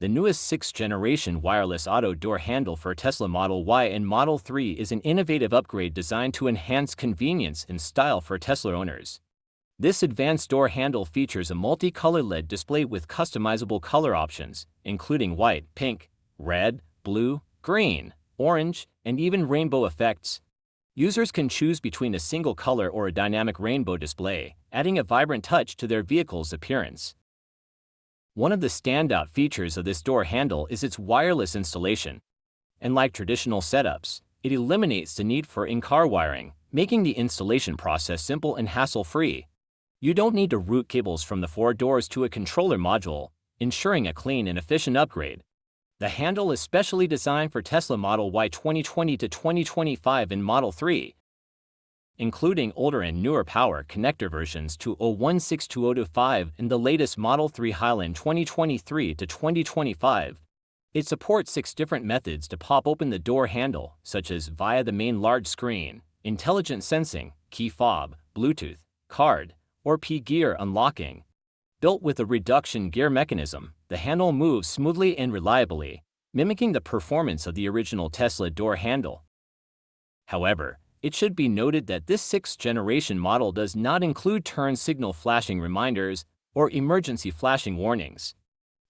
The newest 6th-generation wireless auto door handle for Tesla Model Y and Model 3 is an innovative upgrade designed to enhance convenience and style for Tesla owners. This advanced door handle features a multi-color LED display with customizable color options, including white, pink, red, blue, green, orange, and even rainbow effects. Users can choose between a single color or a dynamic rainbow display, adding a vibrant touch to their vehicle's appearance. One of the standout features of this door handle is its wireless installation. Unlike traditional setups, it eliminates the need for in-car wiring, making the installation process simple and hassle-free. You don't need to route cables from the 4 doors to a controller module, ensuring a clean and efficient upgrade. The handle is specially designed for Tesla Model Y 2020 to 2025 and Model 3, including older and newer power connector versions 2016205 and the latest Model 3 Highland 2023 to 2025. It supports 6 different methods to pop open the door handle, such as via the main large screen, intelligent sensing, key fob, Bluetooth, card, or P-gear unlocking. Built with a reduction gear mechanism, the handle moves smoothly and reliably, mimicking the performance of the original Tesla door handle. However, it should be noted that this 6th-generation model does not include turn signal flashing reminders or emergency flashing warnings.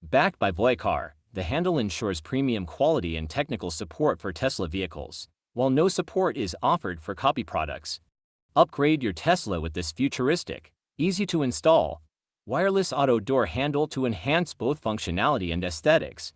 Backed by Voicar, the handle ensures premium quality and technical support for Tesla vehicles, while no support is offered for copy products. Upgrade your Tesla with this futuristic, easy-to-install, wireless auto door handle to enhance both functionality and aesthetics.